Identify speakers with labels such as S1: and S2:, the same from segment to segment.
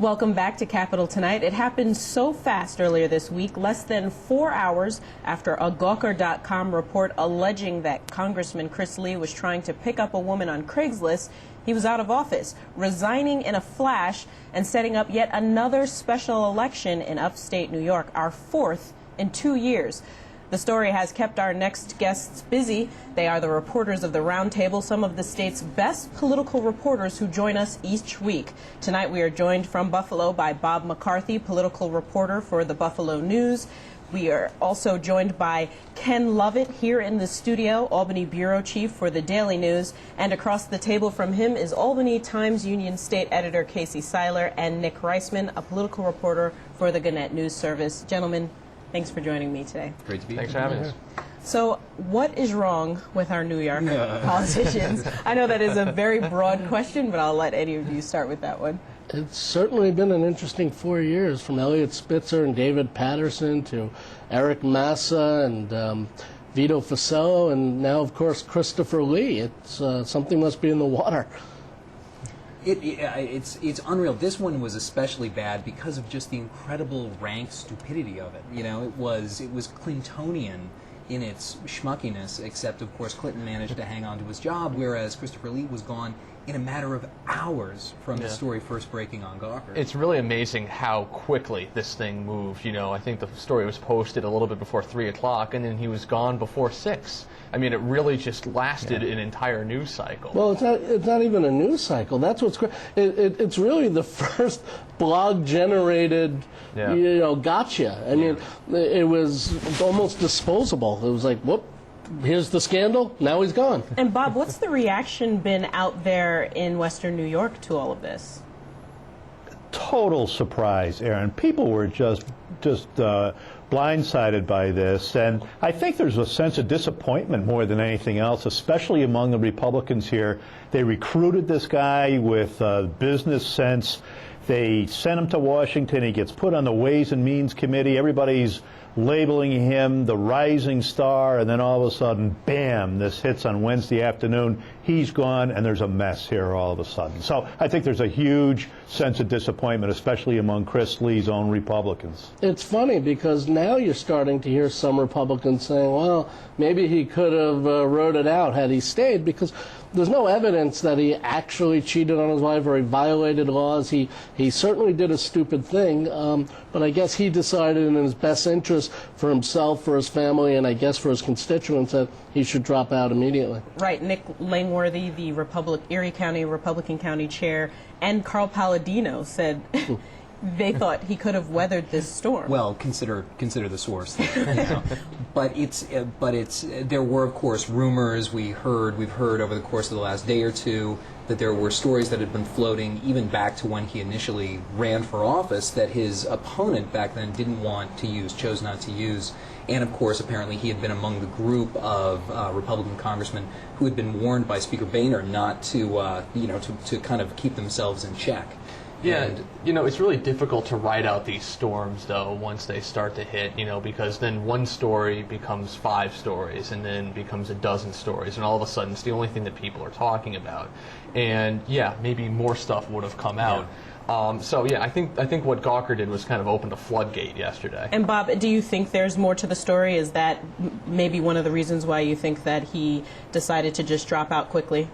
S1: Welcome back to Capitol Tonight. It happened so fast earlier this week, less than 4 hours after a Gawker.com report alleging that Congressman Chris Lee was trying to pick up a woman on Craigslist. He was out of office, resigning in a flash and setting up yet another special election in upstate New York, our fourth in 2 years. The story has kept our next guests busy. They are the reporters of the Roundtable, some of the state's best political reporters who join us each week. Tonight we are joined from Buffalo by Bob McCarthy, political reporter for the Buffalo News. We are also joined by Ken Lovett here in the studio, Albany bureau chief for the Daily News. And across the table from him is Albany Times-Union State editor Casey Seiler and Nick Reisman, a political reporter for the Gannett News Service. Gentlemen, thanks for joining me today.
S2: Great to be here.
S3: Thanks for having us.
S1: So what is wrong with our New York politicians? I know that is a very broad question, but I'll let any of you start with that one.
S4: It's certainly been an interesting 4 years, from Elliot Spitzer and David Patterson to Eric Massa and Vito Fossella, and now, of course, Christopher Lee. It's something must be in the water.
S2: It's unreal. This one was especially bad because of just the incredible rank stupidity of it. You know, it was Clintonian in its schmuckiness, except of course Clinton managed to hang on to his job, whereas Christopher Lee was gone in a matter of hours from the story first breaking on Gawker.
S3: It's really amazing how quickly this thing moved. You know, I think the story was posted a little bit before 3 o'clock, and then he was gone before 6. I mean, it really just lasted an entire news cycle.
S4: Well, it's not even a news cycle. That's what's great. It's really the first blog-generated, gotcha. I mean, it was almost disposable. It was like, whoop. Here's the scandal, now he's gone.
S1: And Bob, what's the reaction been out there in Western New York to all of this?
S5: Total surprise, Aaron. People were just blindsided by this, and I think there's a sense of disappointment more than anything else, especially among the Republicans here. They recruited this guy with business sense. They sent him to Washington. He gets put on the Ways and Means Committee. Everybody's labeling him the rising star, and then all of a sudden, bam, this hits on Wednesday afternoon. He's gone, and there's a mess here all of a sudden. So I think there's a huge sense of disappointment, especially among Chris Lee's own Republicans.
S4: It's funny because now you're starting to hear some Republicans saying, well, maybe he could have wrote it out had he stayed, because there's no evidence that he actually cheated on his wife or he violated laws. He certainly did a stupid thing, but I guess he decided in his best interest for himself, for his family, and I guess for his constituents that he should drop out immediately.
S1: Right. Nick Langworthy, the Erie County Republican County Chair, and Carl Palladino said they thought he could have weathered this storm.
S2: Well, consider the source. But there were of course rumors. We've heard over the course of the last day or two that there were stories that had been floating even back to when he initially ran for office that his opponent back then chose not to use. And of course, apparently he had been among the group of Republican congressmen who had been warned by Speaker Boehner not to kind of keep themselves in check.
S3: Yeah, it's really difficult to ride out these storms, though, once they start to hit, because then one story becomes 5 stories and then becomes a dozen stories, and all of a sudden it's the only thing that people are talking about. And, maybe more stuff would have come out. I think what Gawker did was kind of opened a floodgate yesterday.
S1: And Bob, do you think there's more to the story? Is that maybe one of the reasons why you think that he decided to just drop out quickly?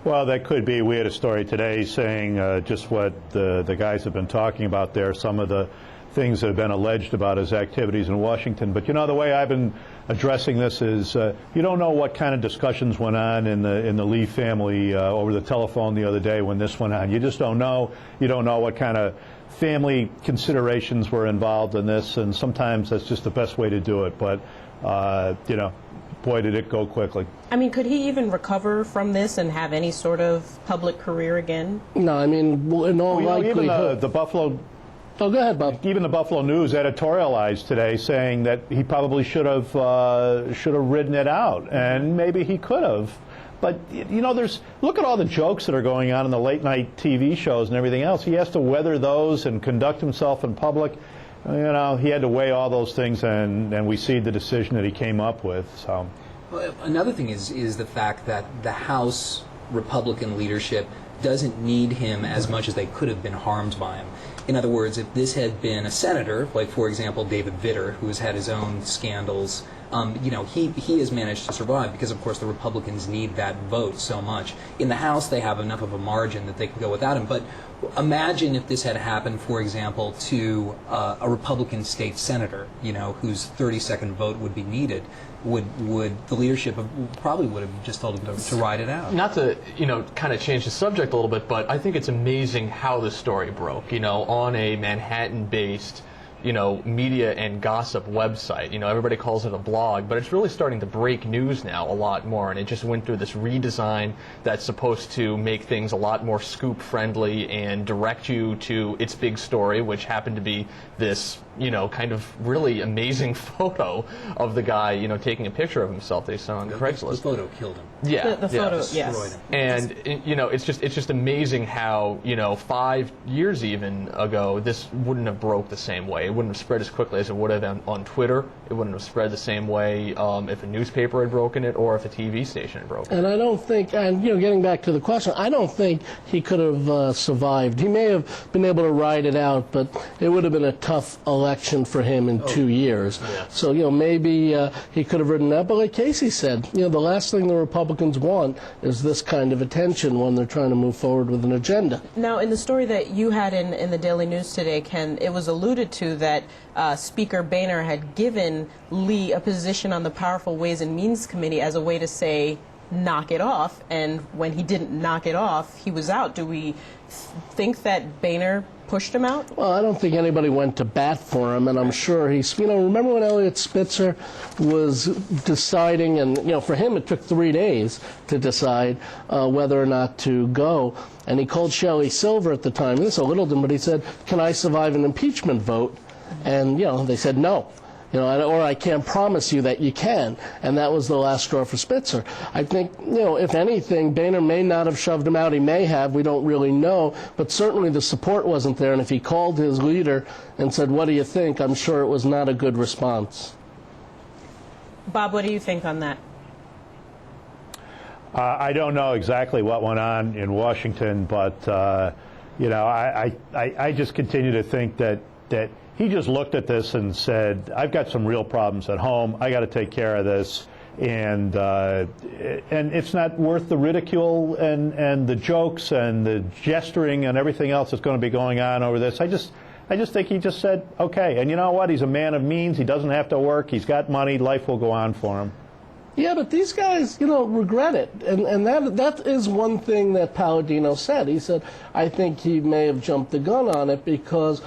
S5: Well, that could be. We had a story today saying just what the guys have been talking about there, some of the things that have been alleged about his activities in Washington. But, the way I've been addressing this is you don't know what kind of discussions went on in the Lee family over the telephone the other day when this went on. You just don't know. You don't know what kind of family considerations were involved in this, and sometimes that's just the best way to do it. But, boy, did it go quickly.
S1: I mean, could he even recover from this and have any sort of public career again?
S4: No, I mean, in all likelihood.
S5: Even the Buffalo...
S4: Oh, go ahead, Bob.
S5: Even the Buffalo News editorialized today saying that he probably should have ridden it out, and maybe he could have. But, look at all the jokes that are going on in the late-night TV shows and everything else. He has to weather those and conduct himself in public. He had to weigh all those things, and we see the decision that he came up with. So,
S2: another thing is the fact that the House Republican leadership doesn't need him as much as they could have been harmed by him. In other words, if this had been a senator, like, for example, David Vitter, who has had his own scandals, he has managed to survive because, of course, the Republicans need that vote so much. In the House, they have enough of a margin that they can go without him. But imagine if this had happened, for example, to a Republican state senator, whose 30-second vote would be needed. Would the leadership probably would have just told him to ride it out.
S3: Not to, kind of change the subject a little bit, but I think it's amazing how the story broke, on a Manhattan-based, media and gossip website. Everybody calls it a blog, but it's really starting to break news now a lot more, and it just went through this redesign that's supposed to make things a lot more scoop-friendly and direct you to its big story, which happened to be this, kind of really amazing photo of the guy, taking a picture of himself that he saw on Craigslist.
S2: The photo killed him.
S3: Yeah,
S1: the photo,
S2: destroyed
S1: yes.
S2: him.
S3: And it's just amazing how 5 years even ago this wouldn't have broke the same way. It wouldn't have spread as quickly as it would have on Twitter. It wouldn't have spread the same way if a newspaper had broken it or if a TV station had broken it.
S4: And I don't think, and getting back to the question, I don't think he could have survived. He may have been able to ride it out, but it would have been a tough election for him in 2 years.
S3: Yeah.
S4: So maybe he could have ridden that. But like Casey said, the last thing the Republicans want is this kind of attention when they're trying to move forward with an agenda.
S1: Now, in the story that you had in the Daily News today, Ken, it was alluded to that Speaker Boehner had given Lee a position on the Powerful Ways and Means Committee as a way to say, knock it off, and when he didn't knock it off, he was out. Do we think that Boehner pushed him out?
S4: Well, I don't think anybody went to bat for him, and I'm sure he's, remember when Elliot Spitzer was deciding, and, for him it took 3 days to decide whether or not to go, and he called Shelley Silver at the time, this is a Littleton, but he said, can I survive an impeachment vote? And, they said no. Or I can't promise you that you can. And that was the last straw for Spitzer. I think, if anything, Boehner may not have shoved him out. He may have. We don't really know. But certainly the support wasn't there. And if he called his leader and said, what do you think? I'm sure it was not a good response.
S1: Bob, what do you think on that?
S5: I don't know exactly what went on in Washington, but, I just continue to think that he just looked at this and said, I've got some real problems at home. I got to take care of this. And it's not worth the ridicule and the jokes and the gesturing and everything else that's going to be going on over this. I just think he just said, okay. And you know what? He's a man of means. He doesn't have to work. He's got money. Life will go on for him.
S4: Yeah, but these guys, regret it. And that is one thing that Palladino said. He said, I think he may have jumped the gun on it because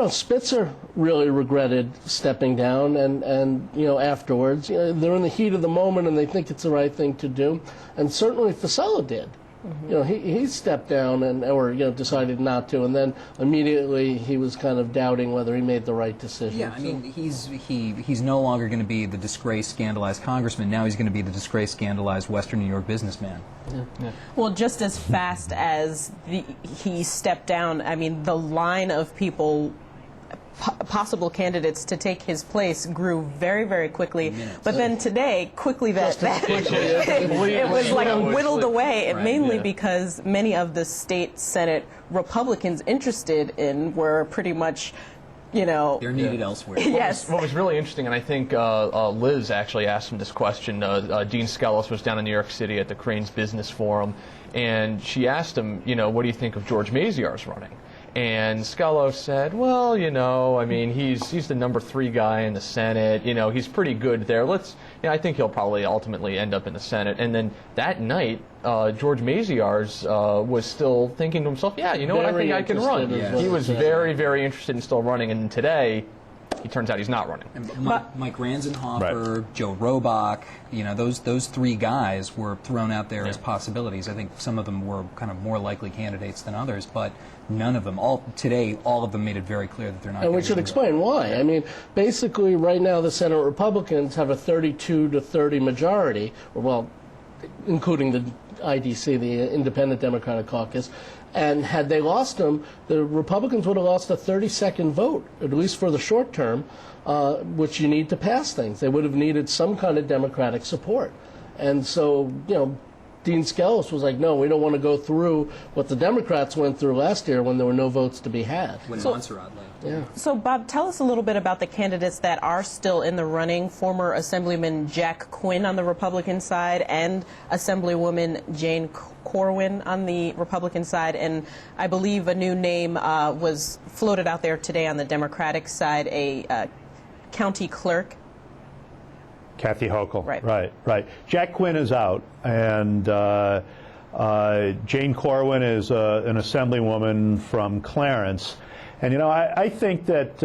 S4: Spitzer really regretted stepping down, and afterwards, they're in the heat of the moment and they think it's the right thing to do, and certainly Fasella did. Mm-hmm. He stepped down or decided not to, and then immediately he was kind of doubting whether he made the right decision.
S2: Yeah, I mean, he's no longer going to be the disgraced, scandalized congressman. Now he's going to be the disgraced, scandalized Western New York businessman.
S4: Yeah. Yeah.
S1: Well, just as fast as he stepped down, I mean, the line of people, possible candidates to take his place, grew very, very quickly. But then today, quickly it was like whittled away, mainly because many of the state Senate Republicans interested in were pretty much,
S2: they're needed elsewhere.
S1: Yes.
S3: What was really interesting, and I think Liz actually asked him this question. Dean Skelos was down in New York City at the Crane's Business Forum, and she asked him, what do you think of George Maziarz running? And Skelos said, well, I mean, he's the number 3 guy in the Senate. He's pretty good there. I think he'll probably ultimately end up in the Senate. And then that night, George Maziarz was still thinking to himself, I think I can run. He was very, very interested in still running. And today, he turns out he's not running.
S2: And Mike Ranzenhofer, right. Joe Robach, those 3 guys were thrown out there as possibilities. I think some of them were kind of more likely candidates than others, but none of them, all of them made it very clear that they're not.
S4: And we should explain why. I mean, basically, right now the Senate Republicans have a 32-30 majority, including the IDC, the Independent Democratic Caucus. And had they lost them, the Republicans would have lost a 30-second vote, at least for the short term, which you need to pass things. They would have needed some kind of Democratic support. And so, Dean Skelos was like, no, we don't want to go through what the Democrats went through last year when there were no votes to be had.
S2: When Montserrat left.
S4: Yeah.
S1: So, Bob, tell us a little bit about the candidates that are still in the running. Former Assemblyman Jack Quinn on the Republican side and Assemblywoman Jane Corwin on the Republican side. And I believe a new name was floated out there today on the Democratic side, a county clerk.
S5: Kathy Hochul.
S1: Right.
S5: Jack Quinn is out, and Jane Corwin is an Assemblywoman from Clarence. And, I think that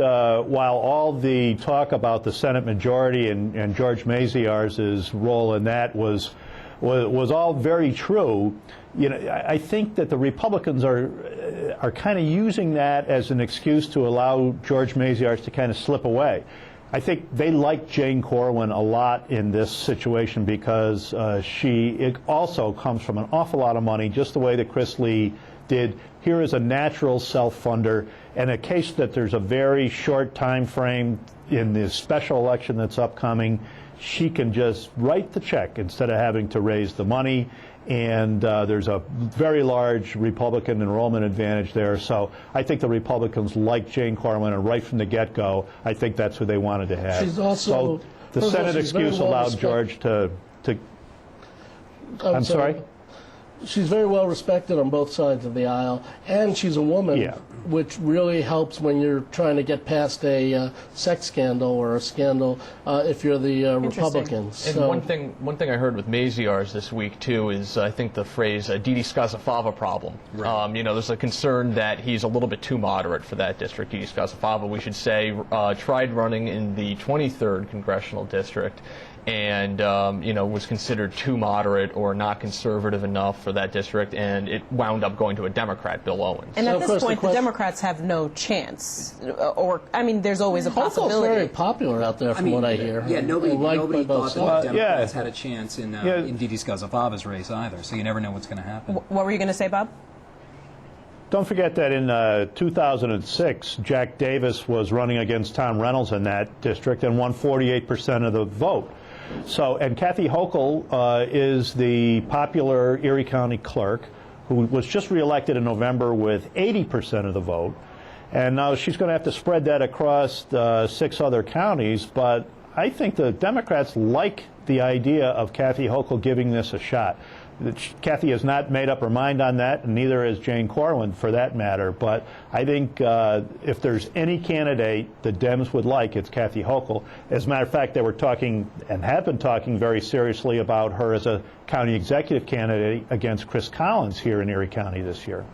S5: while all the talk about the Senate majority and George Maziar's role in that was all very true, I think that the Republicans are kind of using that as an excuse to allow George Maziar's to kind of slip away. I think they like Jane Corwin a lot in this situation because it also comes from an awful lot of money, just the way that Chris Lee did. Here is a natural self-funder, and a case that there's a very short time frame in the special election that's upcoming, she can just write the check instead of having to raise the money. And there's a very large Republican enrollment advantage there. So I think the Republicans like Jane Corwin, and right from the get-go, I think that's who they wanted to have.
S4: She's also,
S5: so the Senate excuse allowed George to I'm sorry?
S4: She's very well respected on both sides of the aisle, and she's a woman, which really helps when you're trying to get past a sex scandal or a scandal if you're the Republicans.
S3: And
S4: so,
S3: one thing I heard with Maziar's this week too is I think the phrase Didi Skazafava problem.
S2: Right.
S3: There's a concern that he's a little bit too moderate for that district. Didi Skazafava, we should say, tried running in the 23rd congressional district, and was considered too moderate or not conservative enough for that district, and it wound up going to a Democrat, Bill Owens.
S1: And at this point, the Democrats have no chance. There's always a possibility.
S4: Hochul's very popular out there, from what I hear.
S2: Yeah, nobody thought that the Democrats had a chance in Didi Skazafava's race either, so you never know what's going to happen.
S1: What were you going to say, Bob?
S5: Don't forget that in 2006, Jack Davis was running against Tom Reynolds in that district and won 48% of the vote. So, and Kathy Hochul is the popular Erie County clerk who was just reelected in November with 80% of the vote. And now she's going to have to spread that across 6 other counties. But I think the Democrats like the idea of Kathy Hochul giving this a shot. Kathy has not made up her mind on that, and neither has Jane Corwin, for that matter. But I think if there's any candidate the Dems would like, it's Kathy Hochul. As a matter of fact, they were talking and have been talking very seriously about her as a county executive candidate against Chris Collins here in Erie County this year.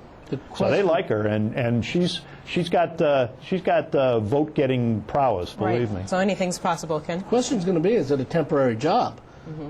S5: So they like her, and she's got vote-getting prowess, believe me.
S1: So anything's possible, Ken.
S4: The question's going to be, is it a temporary job?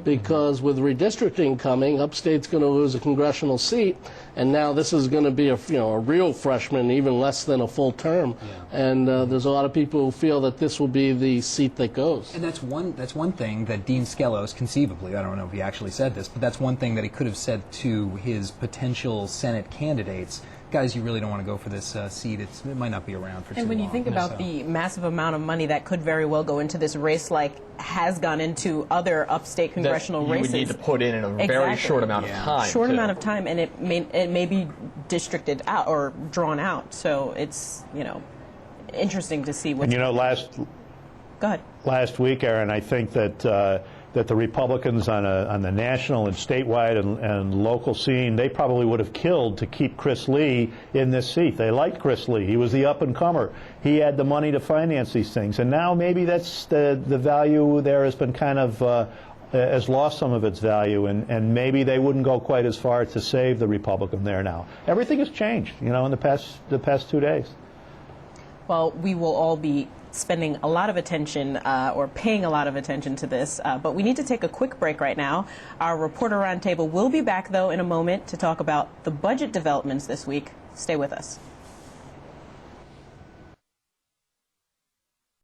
S4: Because with redistricting coming, Upstate's going to lose a congressional seat, and now this is going to be a real freshman, even less than a full term. And there's a lot of people who feel that this will be the seat that goes.
S2: And that's one thing that Dean Skelos, conceivably, I don't know if he actually said this, but that's one thing that he could have said to his potential Senate candidates. Guys, you really don't want to go for this seat. It might not be around for too long.
S1: And when you think about the massive amount of money that could very well go into this race, like has gone into other upstate congressional races.
S3: You would need to put in a very short amount of time.
S1: Short amount of time, and it may be districted out or drawn out. So it's, interesting to see what.
S5: And
S1: Go ahead.
S5: Last week, Aaron, I think that that the Republicans on the national and statewide and local scene, they probably would have killed to keep Chris Lee in this seat. They liked Chris Lee. He was the up-and-comer. He had the money to finance these things. And now maybe that's the value there has been kind of has lost some of its value, and maybe they wouldn't go quite as far to save the Republican there now. Everything has changed, in the past 2 days.
S1: Well, we will all be spending a lot of attention or paying a lot of attention to this, but we need to take a quick break right now. Our reporter roundtable will be back, though, in a moment to talk about the budget developments this week. Stay with us.